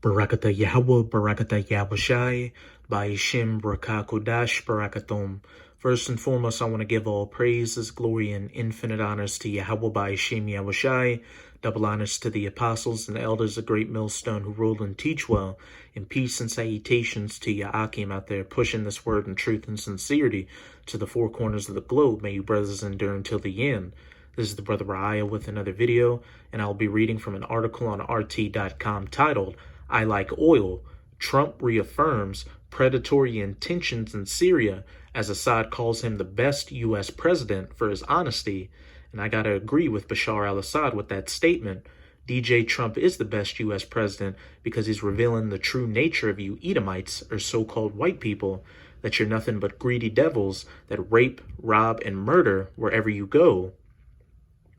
Barakata Yahweh, Barakata Yahushai, Ba'ishim Barakakodash, Barakatum. First and foremost, I want to give all praises, glory, and infinite honors to Yahweh, Ba'ishim Yahushai, double honors to the apostles and elders of Great Millstone who rule and teach well, and peace and salutations to Ya'akim out there pushing this word in truth and sincerity to the four corners of the globe. May you brothers endure until the end. This is the Brother Raya with another video, and I'll be reading from an article on RT.com titled, I like oil. Trump reaffirms predatory intentions in Syria as Assad calls him the best U.S. president for his honesty. And I gotta agree with Bashar al-Assad with that statement. DJ Trump is the best U.S. president because he's revealing the true nature of you Edomites, or so-called white people, that you're nothing but greedy devils that rape, rob, and murder wherever you go.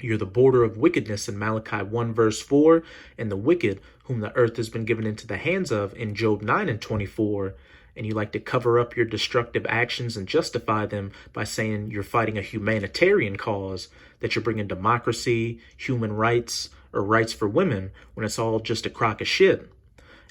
You're the border of wickedness in Malachi 1 verse 4, and the wicked whom the earth has been given into the hands of in Job 9 and 24. And you like to cover up your destructive actions and justify them by saying you're fighting a humanitarian cause, that you're bringing democracy, human rights, or rights for women, when it's all just a crock of shit.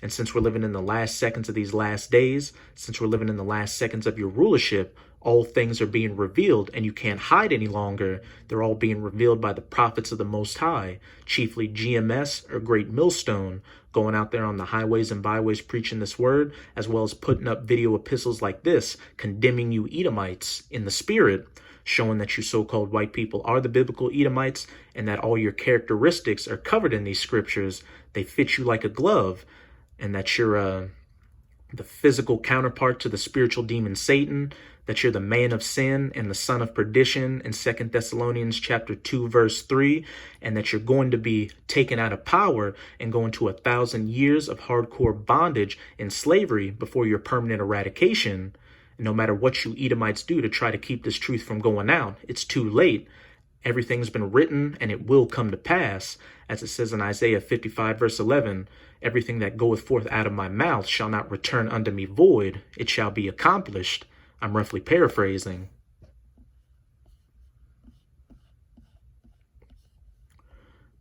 And since we're living in the last seconds of these last days, since we're living in the last seconds of your rulership, all things are being revealed, and you can't hide any longer. They're all being revealed by the prophets of the Most High, chiefly GMS or Great Millstone, going out there on the highways and byways preaching this word, as well as putting up video epistles like this, condemning you Edomites in the spirit, showing that you so-called white people are the biblical Edomites, and that all your characteristics are covered in these scriptures. They fit you like a glove, and that you're the physical counterpart to the spiritual demon Satan, that you're the man of sin and the son of perdition in 2 Thessalonians chapter 2 verse 3, and that you're going to be taken out of power and go into 1,000 years of hardcore bondage and slavery before your permanent eradication. And no matter what you Edomites do to try to keep this truth from going out, it's too late. Everything's been written, and it will come to pass. As it says in Isaiah 55 verse 11, everything that goeth forth out of my mouth shall not return unto me void. It shall be accomplished. I'm roughly paraphrasing.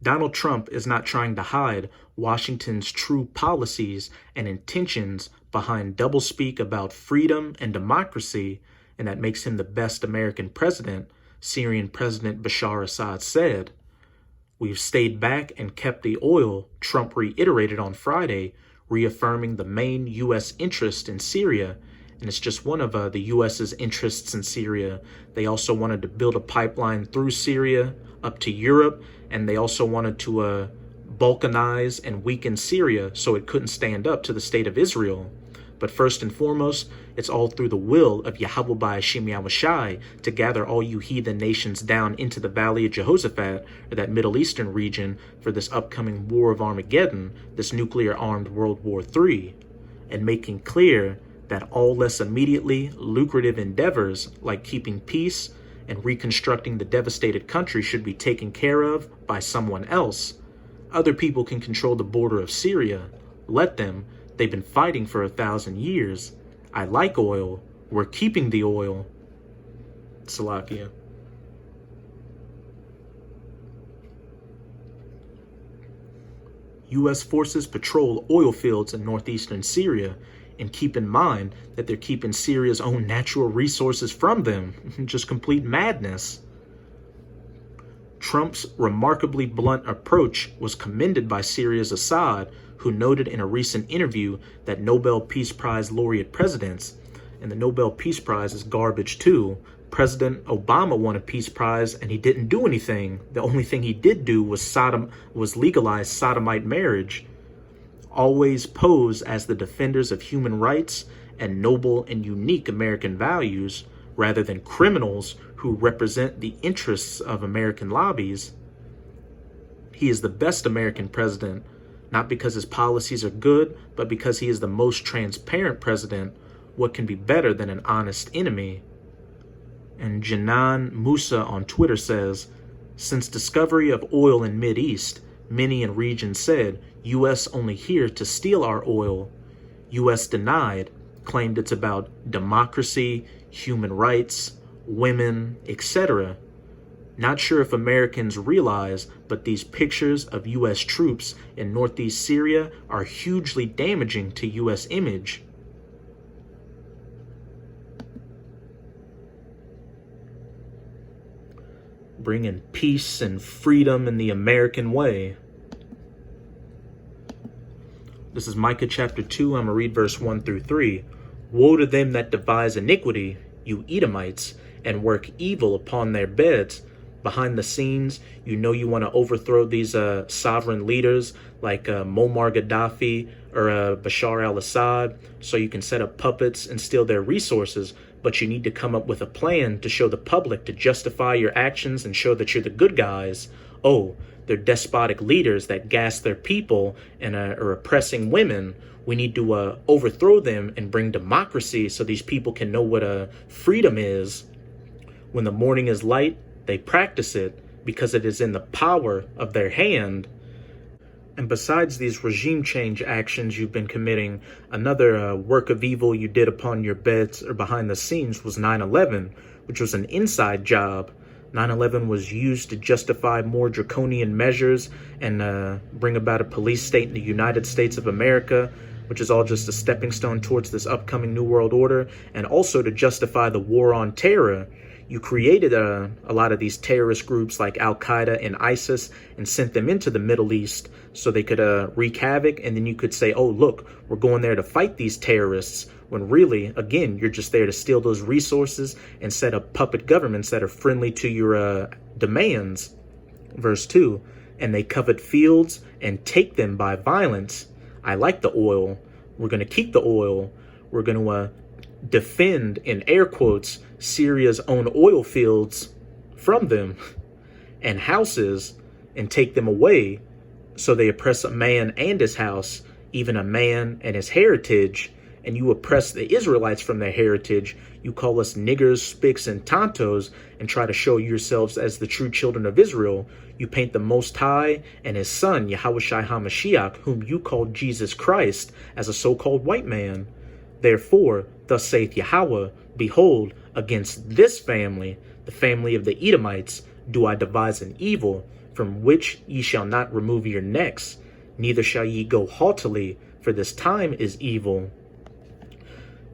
Donald Trump is not trying to hide Washington's true policies and intentions behind doublespeak about freedom and democracy, and that makes him the best American president, Syrian President Bashar Assad said. We've stayed back and kept the oil, Trump reiterated on Friday, reaffirming the main U.S. interest in Syria. And it's just one of the U.S.'s interests in Syria. They also wanted to build a pipeline through Syria up to Europe, and they also wanted to balkanize and weaken Syria so it couldn't stand up to the state of Israel. But first and foremost, it's all through the will of Yahweh Ba'ashim Yahushai to gather all you heathen nations down into the valley of Jehoshaphat, or that Middle Eastern region, for this upcoming war of Armageddon, this nuclear-armed World War III, and making clear that all less immediately lucrative endeavors like keeping peace and reconstructing the devastated country should be taken care of by someone else. Other people can control the border of Syria. Let them. They've been fighting for 1,000 years. I like oil. We're keeping the oil. Salakia. U.S. forces patrol oil fields in northeastern Syria, and keep in mind that they're keeping Syria's own natural resources from them. Just complete madness. Trump's remarkably blunt approach was commended by Syria's Assad, who noted in a recent interview that Nobel Peace Prize laureate presidents, and the Nobel Peace Prize is garbage too. President Obama won a Peace Prize and he didn't do anything. The only thing he did do was legalize sodomite marriage. Always pose as the defenders of human rights and noble and unique American values, rather than criminals who represent the interests of American lobbies. He is the best American president, not because his policies are good, but because he is the most transparent president. What can be better than an honest enemy? And Janan Musa on Twitter says, since discovery of oil in Mideast, many in region said, U.S. only here to steal our oil. U.S. denied, claimed it's about democracy, human rights, women, etc. Not sure if Americans realize, but these pictures of U.S. troops in northeast Syria are hugely damaging to U.S. image. Bringing peace and freedom in the American way. This is Micah chapter 2. I'm going to read verse 1 through 3. Woe to them that devise iniquity, you Edomites, and work evil upon their beds. Behind the scenes, you know you want to overthrow these sovereign leaders like Muammar Gaddafi or Bashar al-Assad, so you can set up puppets and steal their resources, but you need to come up with a plan to show the public, to justify your actions and show that you're the good guys. Oh, they're despotic leaders that gas their people and are oppressing women. We need to overthrow them and bring democracy so these people can know what freedom is. When the morning is light, they practice it because it is in the power of their hand. And besides these regime change actions you've been committing, another work of evil you did upon your beds or behind the scenes was 9/11, which was an inside job. 9/11 was used to justify more draconian measures and bring about a police state in the United States of America, which is all just a stepping stone towards this upcoming New World Order, and also to justify the war on terror. You created a lot of these terrorist groups like Al-Qaeda and ISIS and sent them into the Middle East so they could wreak havoc, and then you could say, oh, look, we're going there to fight these terrorists, when really, again, you're just there to steal those resources and set up puppet governments that are friendly to your demands. Verse 2, and they covet fields and take them by violence. I like the oil. We're going to keep the oil. We're going to defend, in air quotes, Syria's own oil fields from them and houses and take them away. So they oppress a man and his house, even a man and his heritage. And you oppress the Israelites from their heritage. You call us niggers, spics, and tontos and try to show yourselves as the true children of Israel. You paint the Most High and his son, Yahushua HaMashiach, whom you called Jesus Christ, as a so-called white man. Therefore, thus saith Yahweh, behold, against this family, the family of the Edomites, do I devise an evil, from which ye shall not remove your necks, neither shall ye go haughtily, for this time is evil.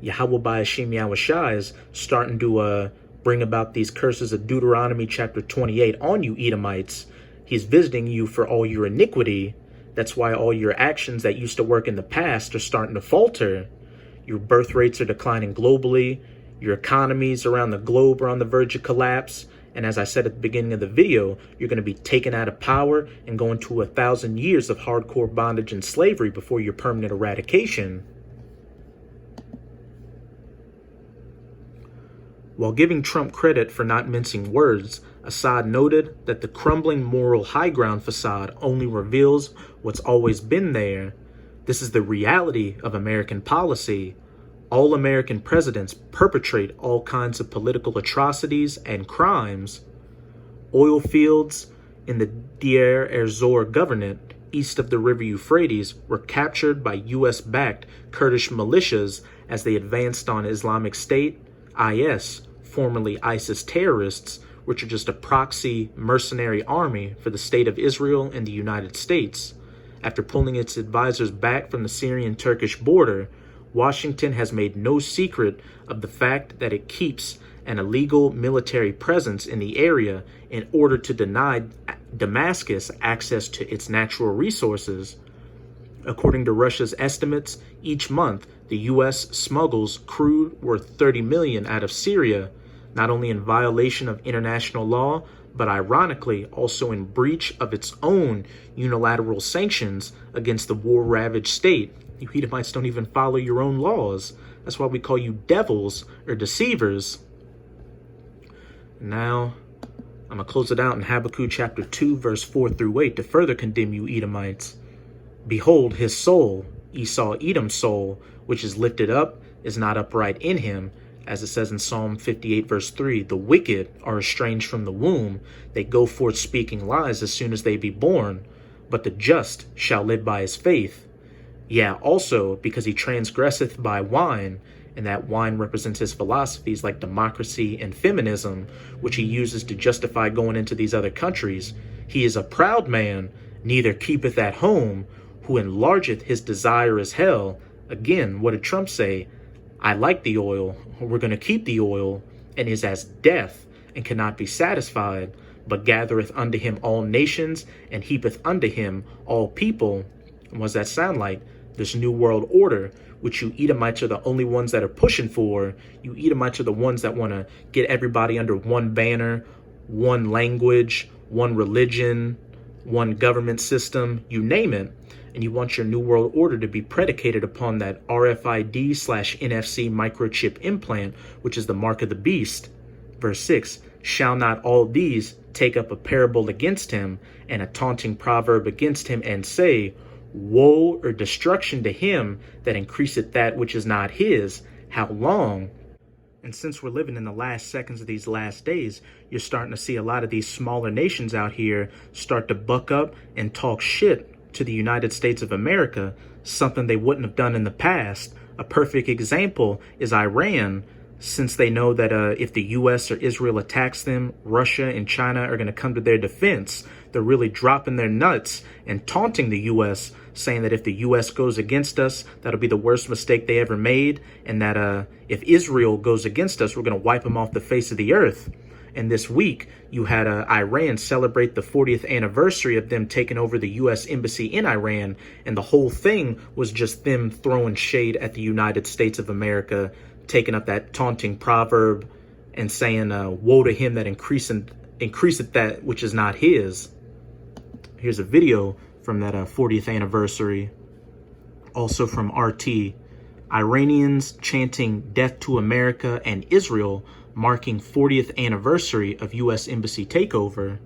Yahweh by Hashem Yahushai is starting to bring about these curses of Deuteronomy chapter 28 on you Edomites. He's visiting you for all your iniquity. That's why all your actions that used to work in the past are starting to falter. Your birth rates are declining globally. Your economies around the globe are on the verge of collapse. And as I said at the beginning of the video, you're going to be taken out of power and go into 1,000 years of hardcore bondage and slavery before your permanent eradication. While giving Trump credit for not mincing words, Assad noted that the crumbling moral high ground facade only reveals what's always been there. This is the reality of American policy. All American presidents perpetrate all kinds of political atrocities and crimes. Oil fields in the Deir ez-Zor governorate east of the river Euphrates were captured by U.S.-backed Kurdish militias as they advanced on Islamic State, IS, formerly ISIS terrorists, which are just a proxy mercenary army for the state of Israel and the United States. After pulling its advisors back from the Syrian-Turkish border, Washington has made no secret of the fact that it keeps an illegal military presence in the area in order to deny Damascus access to its natural resources. According to Russia's estimates, each month the U.S. smuggles crude worth $30 million out of Syria, not only in violation of international law, but ironically also in breach of its own unilateral sanctions against the war-ravaged state. You Edomites don't even follow your own laws. That's why we call you devils or deceivers. Now, I'm going to close it out in Habakkuk chapter 2, verse 4 through 8 to further condemn you Edomites. Behold, his soul, Esau Edom's soul, which is lifted up, is not upright in him. As it says in Psalm 58, verse 3, the wicked are estranged from the womb. They go forth speaking lies as soon as they be born. But the just shall live by his faith. Yea, also because he transgresseth by wine, And that wine represents his philosophies like democracy and feminism, which he uses to justify going into these other countries. He is a proud man, neither keepeth at home, who enlargeth his desire as hell. Again, what did Trump say? I like the oil, we're going to keep the oil, and is as death, and cannot be satisfied, but gathereth unto him all nations, and heapeth unto him all people. And what does that sound like? This new world order, which you Edomites are the only ones that are pushing for. You Edomites are the ones that want to get everybody under one banner, one language, one religion, one government system, you name it. And you want your new world order to be predicated upon that RFID/NFC microchip implant, which is the mark of the beast. Verse 6, shall not all these take up a parable against him, and a taunting proverb against him, and say, woe or destruction to him that increaseth that which is not his? How long? And since we're living in the last seconds of these last days, you're starting to see a lot of these smaller nations out here start to buck up and talk shit to the United States of America, something they wouldn't have done in the past. A perfect example is Iran, since they know that if the U.S. or Israel attacks them, Russia and China are going to come to their defense. They're really dropping their nuts and taunting the U.S., saying that if the U.S. goes against us, that'll be the worst mistake they ever made, and that if Israel goes against us, we're going to wipe them off the face of the earth. And this week, you had Iran celebrate the 40th anniversary of them taking over the U.S. embassy in Iran, and the whole thing was just them throwing shade at the United States of America, taking up that taunting proverb and saying, woe to him that increaseth that which is not his. Here's a video from that 40th anniversary, also from RT. Iranians chanting death to America, and Israel marking 40th anniversary of U.S. embassy takeover.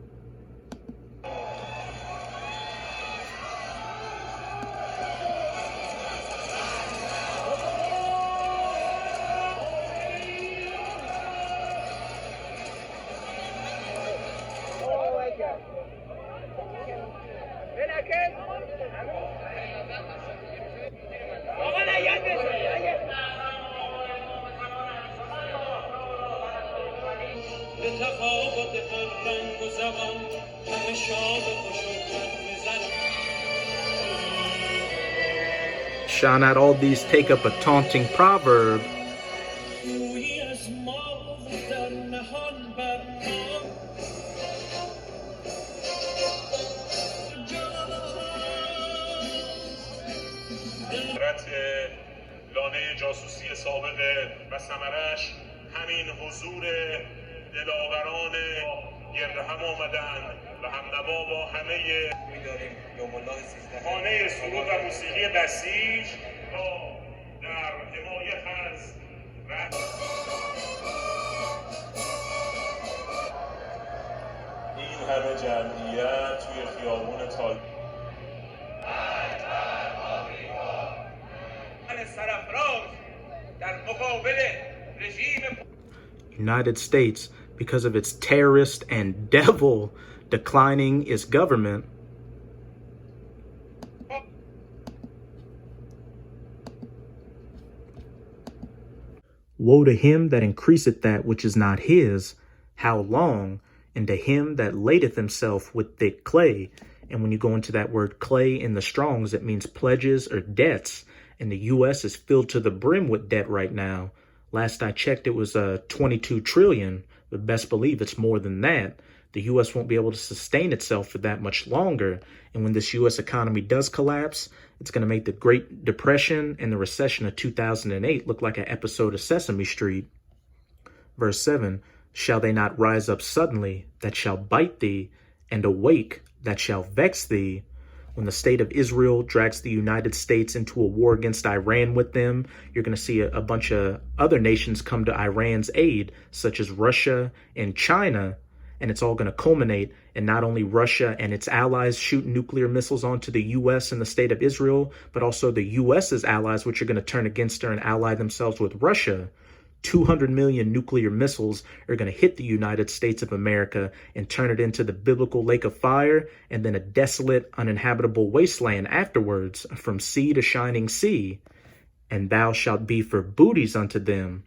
Shall not all these take up a taunting proverb? لانه جاسوسی سابقه و ثمرش همین حضور دلاوران گرد هم آمدن و همنوا با همه خانه سرود و موسیقی بسیج تا در حمایت از این همه جمعیت توی خیابون تال United States, because of its terrorist and devil declining its government, woe to him that increaseth that which is not his, how long? And to him that ladeth himself with thick clay. And when you go into that word clay in the Strongs, it means pledges or debts. And the U.S. is filled to the brim with debt right now. Last I checked, it was 22 trillion, but best believe it's more than that. The U.S. won't be able to sustain itself for that much longer. And when this U.S. economy does collapse, it's going to make the Great Depression and the recession of 2008 look like an episode of Sesame Street. Verse 7, shall they not rise up suddenly that shall bite thee, and awake that shall vex thee? When the state of Israel drags the United States into a war against Iran with them, you're going to see a bunch of other nations come to Iran's aid, such as Russia and China, and it's all going to culminate in not only Russia and its allies shooting nuclear missiles onto the U.S. and the state of Israel, but also the U.S.'s allies, which are going to turn against her and ally themselves with Russia. 200 million nuclear missiles are going to hit the United States of America and turn it into the biblical lake of fire, and then a desolate, uninhabitable wasteland afterwards, from sea to shining sea. and thou shalt be for booties unto them,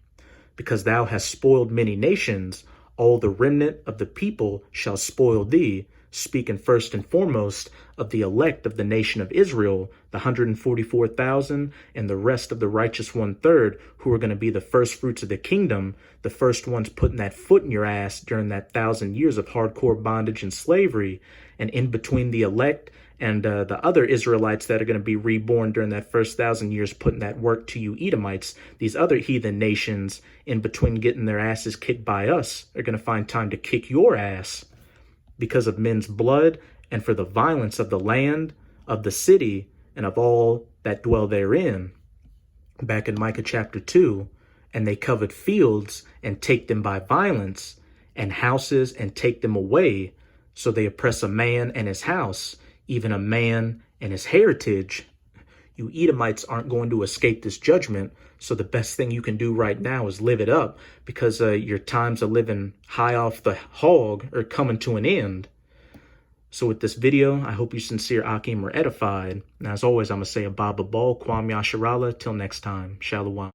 because thou hast spoiled many nations. All the remnant of the people shall spoil thee, speaking first and foremost of the elect of the nation of Israel, the 144,000, and the rest of the righteous 1/3, who are going to be the first fruits of the kingdom, the first ones putting that foot in your ass during that 1,000 years of hardcore bondage and slavery. And in between the elect and the other Israelites that are going to be reborn during that first 1,000 years, putting that work to you Edomites, these other heathen nations, in between getting their asses kicked by us, are going to find time to kick your ass because of men's blood and for the violence of the land, of the city, and of all that dwell therein. Back in Micah chapter 2, and they covet fields and take them by violence, and houses and take them away. So they oppress a man and his house, even a man and his heritage. You Edomites aren't going to escape this judgment, so the best thing you can do right now is live it up, because your times of living high off the hog are coming to an end. So with this video, I hope you sincere Akim were edified. And as always, I'm going to say a Baba Bal, Kwam Yasharala. Till next time, Shalom.